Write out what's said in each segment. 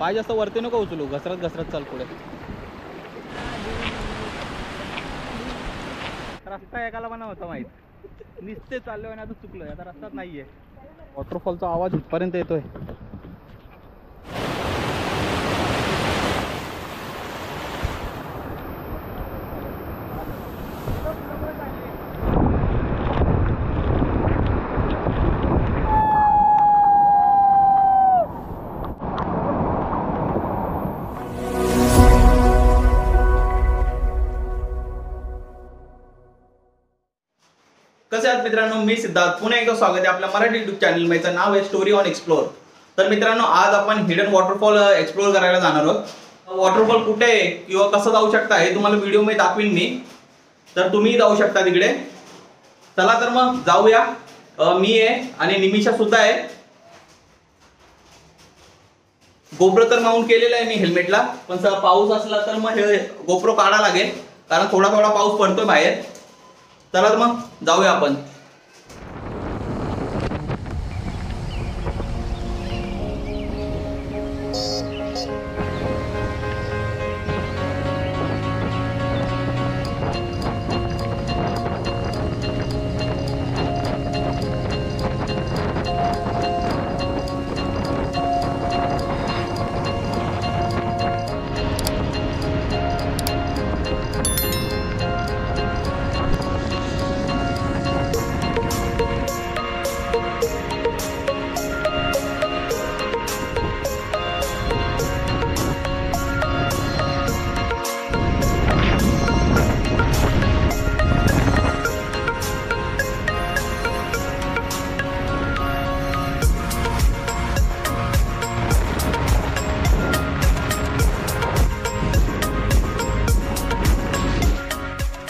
पाय जास्त वरती नको उचलू, घसरत घसरत चाल पुढे. रस्ता एकाला पण नव्हता माहीत, निस्ते चाललोय आणि आता चुकलोय, आता रस्ताच नाहीये. वॉटरफॉलचा आवाज इथपर्यंत येतोय. कसे आहात मित्रांनो, मी सिद्धार्थ. पुन्हा एकदा स्वागत आहे आपल्या मराठी युट्यूब चॅनल. माझं नाव आहे स्टोरी ऑन एक्सप्लोर. तर मित्रांनो, आज आपण हिडन वॉटरफॉल एक्सप्लोर करायला जाणार आहोत. वॉटरफॉल कुठे आहे किंवा कसं जाऊ शकता हे तुम्हाला व्हिडिओ मध्ये दाखवीन मी. तर तुम्ही जाऊ शकता तिकडे. चला तर मग जाऊया. मी आहे आणि निमिषा सुद्धा आहे. गोप्रो तर माउंट केलेला आहे मी हेल्मेटला, पण जर पाऊस असला तर मग हे गोप्रो काढा लागेल, कारण थोडा थोडा पाऊस पडतोय बाहेर. चला तर मग जाऊया आपण.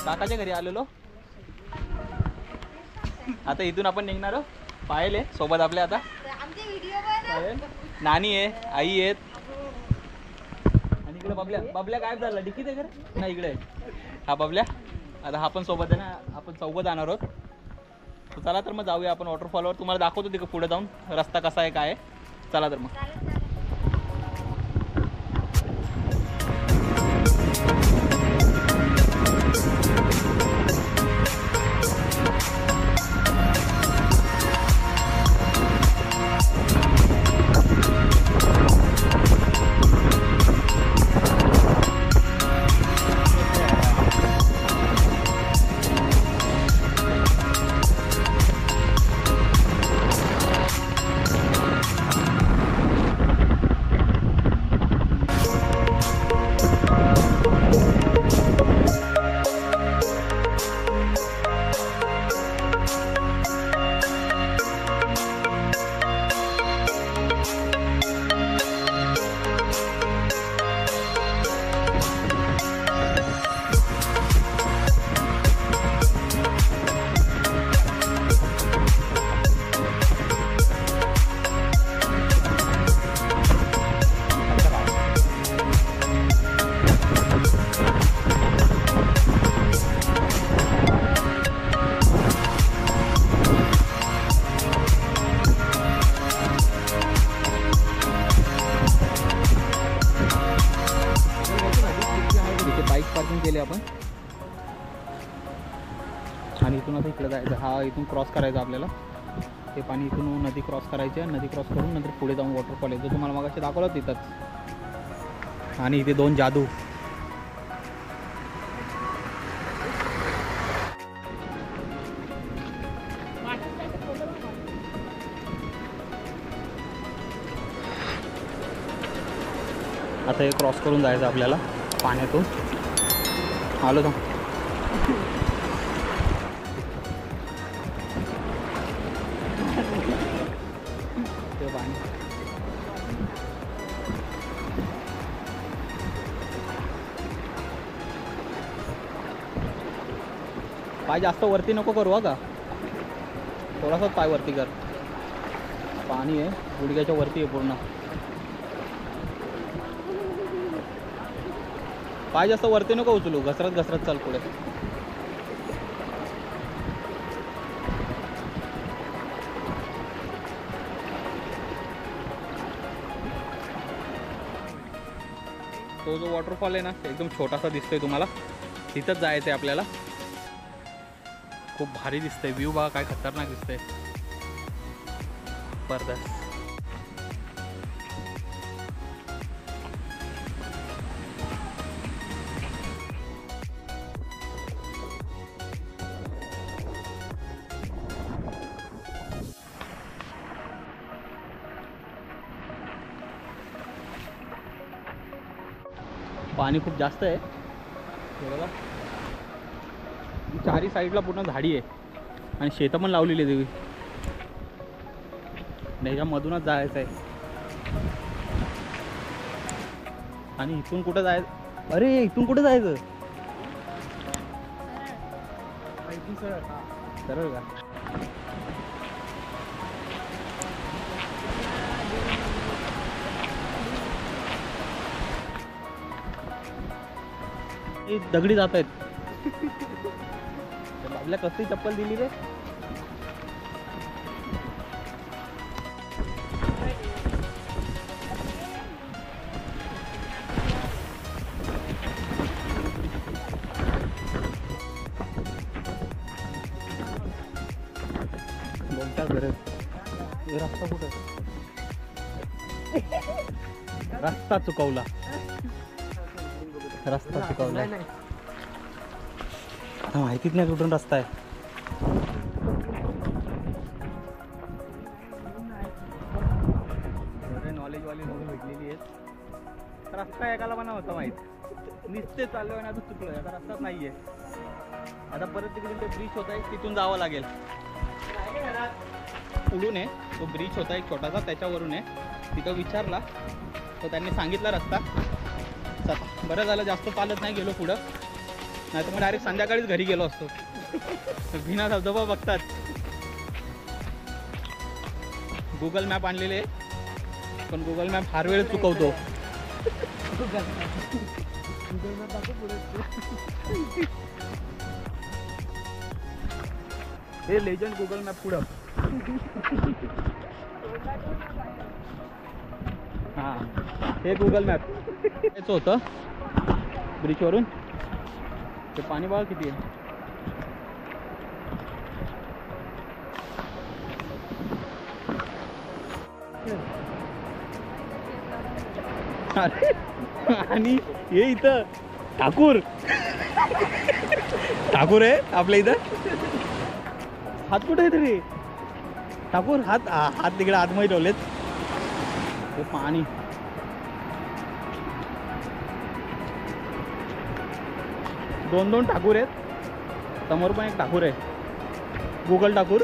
काकाच्या घरी आलेलो. आता इथून आपण निघणार. पायल आहे सोबत आपल्या. आता पायल, नानी आहे, आई आहेत आणि इकडे बबल्या. बबल्या गायब झाला, डिकीत आहे का नाही? इकडे हा बबल्या. आता हा पण सोबत आहे ना, आपण चौघं जाणार आहोत. तर चला तर मग जाऊया आपण वॉटरफॉलवर. तुम्हाला दाखवतो तिकडे पुढे जाऊन रस्ता कसा आहे काय आहे. चला तर मग. केले आपण आणि इथून आता इकडे जायचं. हा इथून क्रॉस करायचा आपल्याला. ते पाणी इथून नदी क्रॉस करायची आहे. नदी क्रॉस करून नंतर पुढे जाऊन वॉटरफॉल आहे, जो तुम्हाला मगाशी दाखवलं तिथंच. आणि इथे दोन जादू. आता हे क्रॉस करून जायचं आपल्याला पाण्यातून. आलो ना. ते पाणी पाय जास्त वरती नको करू का, थोडासा पाय वरती कर. पाणी आहे गुडघ्याच्या वरती आहे पूर्ण. पाय जास्त वरती नको उचलू, घसरत घसरत चाल पुढे. तो जो वॉटरफॉल आहे ना एकदम छोटासा दिसतोय तुम्हाला, तिथंच जायचं आहे आपल्याला. खूप भारी दिसतंय व्ह्यू बघा, काय खतरनाक दिसतंय. जबरदस्त. पाणी खूप जास्त आहे हे बघा. चारी साईडला पूर्ण झाडी आहे आणि शेतं पण लावलेली आहे देवी. ह्याच्यामधूनच जायचं आहे. आणि इथून कुठं जायचं? अरे इथून कुठं जायचं? सरळ का? दगडी जात आहेत. बाबल्या कसली चप्पल दिली रे? बोलता गरज रस्ता कुठं? रस्ता चुकवला. रस्ता चुकवला. माहितीच नाही कुठून रस्ता आहे. नॉलेजवाली लोक भेटलेली आहेत. रस्ता एकाला पण होता माहीत. नुसते चालू आहे ना, आता चुकलोय. आता रस्ताच नाहीये. आता परत तिकडे ते ब्रिज होता आहे, तिथून जावं लागेल. पुढून आहे तो ब्रिज होता एक छोटासा, त्याच्यावरून आहे. तिथं विचारला तर त्यांनी सांगितला रस्ता. बरं झालं जास्त चालत नाही गेलो पुढं, नाही तर मग डायरेक्ट संध्याकाळीच घरी गेलो असतो. भिना धबधबा बघतात. गुगल मॅप आणलेले पण गुगल मॅप फार वेळ चुकवतो. हे लेजंड गुगल मॅप पुढं. हां हे गुगल मॅप हेच होतं ब्रिजवरून. ते पाणी बघा किती आहे. आणि हे इथं ठाकूर ठाकूर आहे आपल्या इथं. हात कुठे आहे तरी ठाकूर? हात तिकडे आतमध्ये ठेवलेत. ते पाणी दोन ठाकूर आहेत. समोर पण एक ठाकूर आहे, गुगल ठाकूर.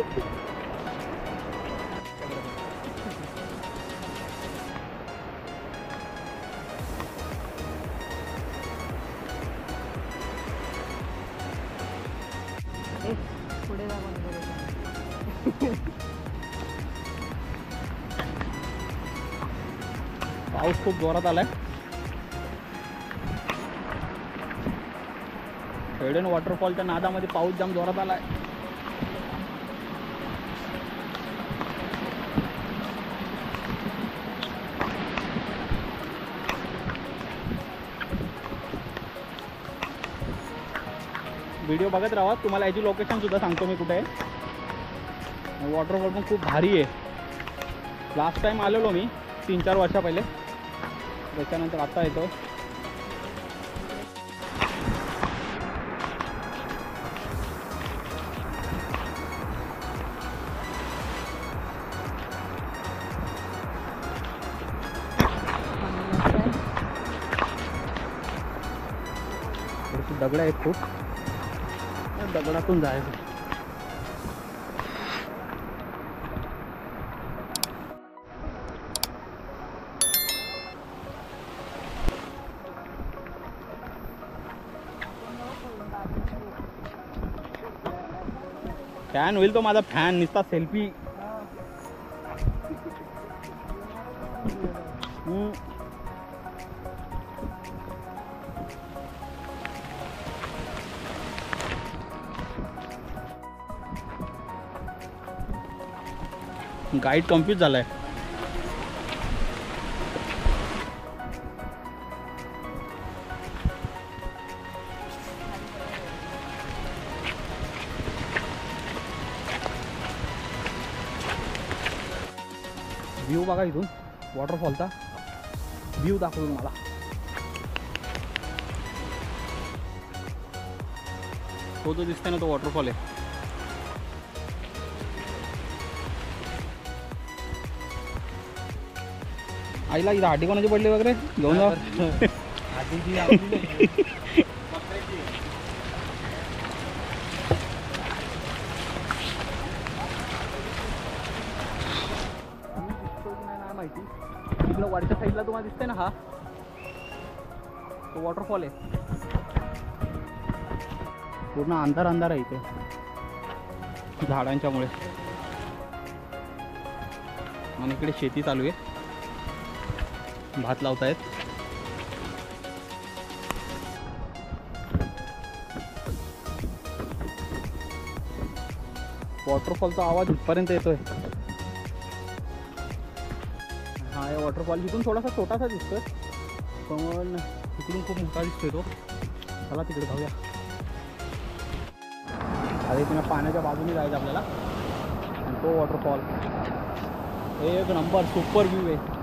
पाऊस खूप जोरात आलाय. हेडन वॉटरफॉलच्या नादामध्ये पाऊस जाम जोरात आलाय. व्हिडिओ बघत राहा, तुम्हाला याची लोकेशन सुद्धा सांगतो मी कुठे आहे. वॉटरफॉल पण खूप भारी आहे. लास्ट टाइम आलेलो मी 3-4 वर्षा पहिले, त्याच्यानंतर आता येतो. दगड आहेत खूप, दगडातून जायचं. फॅन होईल तो माझा. फॅन नुसता सेल्फी. गाईड कन्फ्यूज झालाय. व्ह्यू बघा इथून वॉटरफॉलचा व्ह्यू दाखवतो मला. तो जो दिसतोय ना तो वॉटरफॉल आहे. आईला इथं हाटी कोणाची पडली वगैरे घेऊन जा. माहिती इकडं वरच्या साईडला तुम्हाला दिसतंय ना हा तो वॉटरफॉल आहे. पूर्ण अंधार अंधार आहे इथे झाडांच्यामुळे. आणि इकडे शेती चालू आहे. भात लावतायत. वॉटरफॉलचा आवाज इथपर्यंत येतोय. हा या वॉटरफॉल इथून थोडासा छोटासा दिसतोय पण इकडून खूप मोठा दिसतोय तो. चला तिकडे जाऊया. अरे पुन्हा पाण्याच्या बाजूने जायचं आपल्याला. आणि तो वॉटरफॉल एक नंबर सुपर व्ह्यू आहे.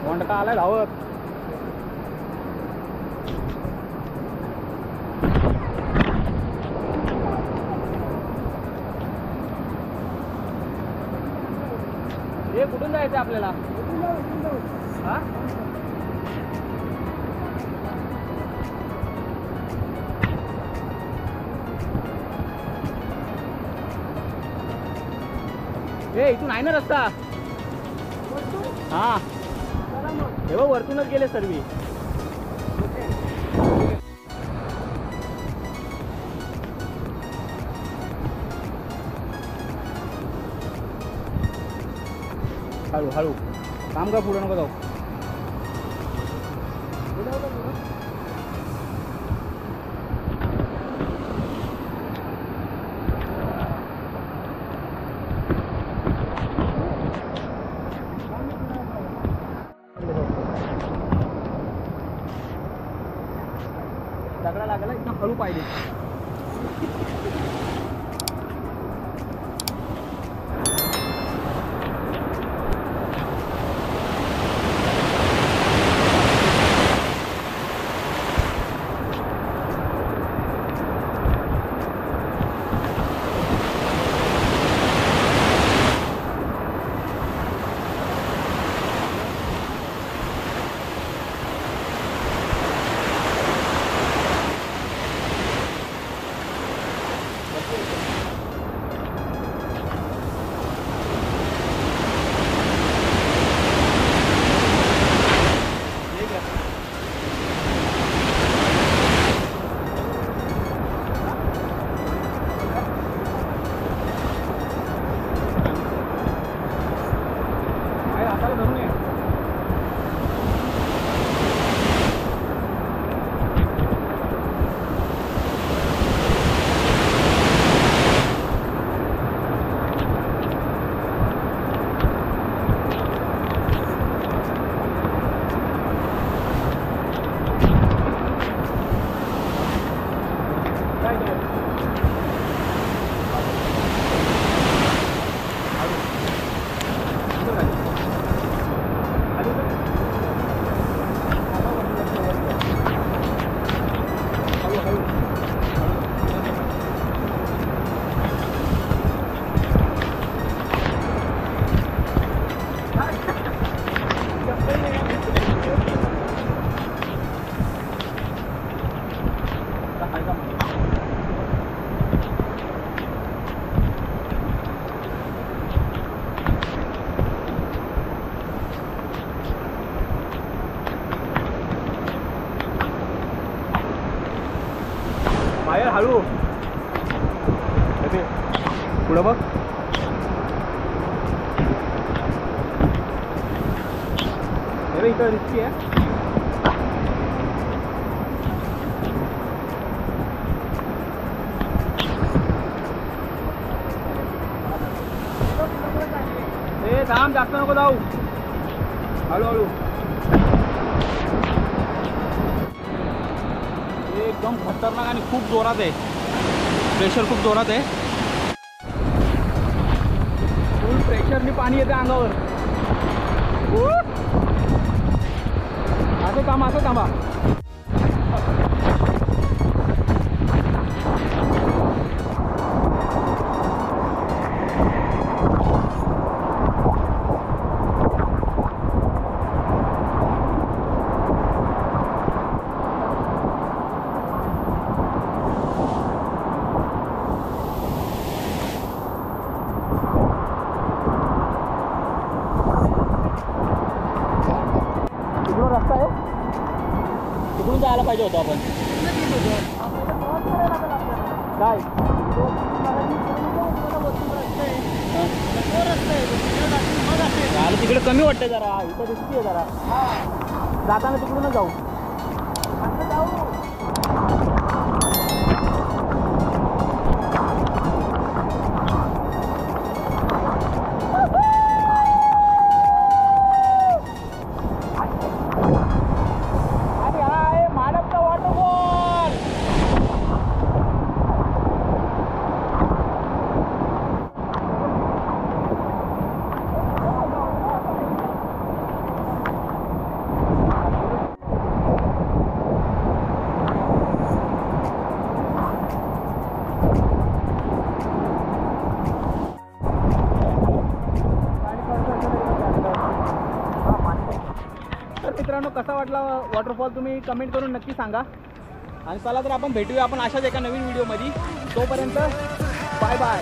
कोंडका आलाय धावत. हे कुठून जायचं आपल्याला? हा हे इथून आहे ना रस्ता. हा हे बघ वरतूनच गेले सर्व. हळू हळू काम का पुढे नको जाऊ. दगडा लागला इथं हळू पाहिजे. पुढं बघ. अरे इथं रिस्की आहे. ए थांब, जास्त नको जाऊ, हळूहळू. एकदम खतरनाक आणि खूप जोरात आहे. प्रेशर खूप जोरात आहे. फुल प्रेशरनी पाणी येते अंगावर. असं थांबा, असं थांबा. रस्ता आहे, तिकडून जायला पाहिजे होतं आपण. काय तिकडे कमी वाटतं जरा, इथं रिस्की आहे जरा. जाताना तिकडूनच जाऊ. मित्रांनो, कसा वाटला वॉटरफॉल तुम्ही कमेंट करून नक्की सांगा. आणि चला तर आपण भेटूया आपण अशाच एका नवीन व्हिडिओमध्ये. तोपर्यंत बाय बाय.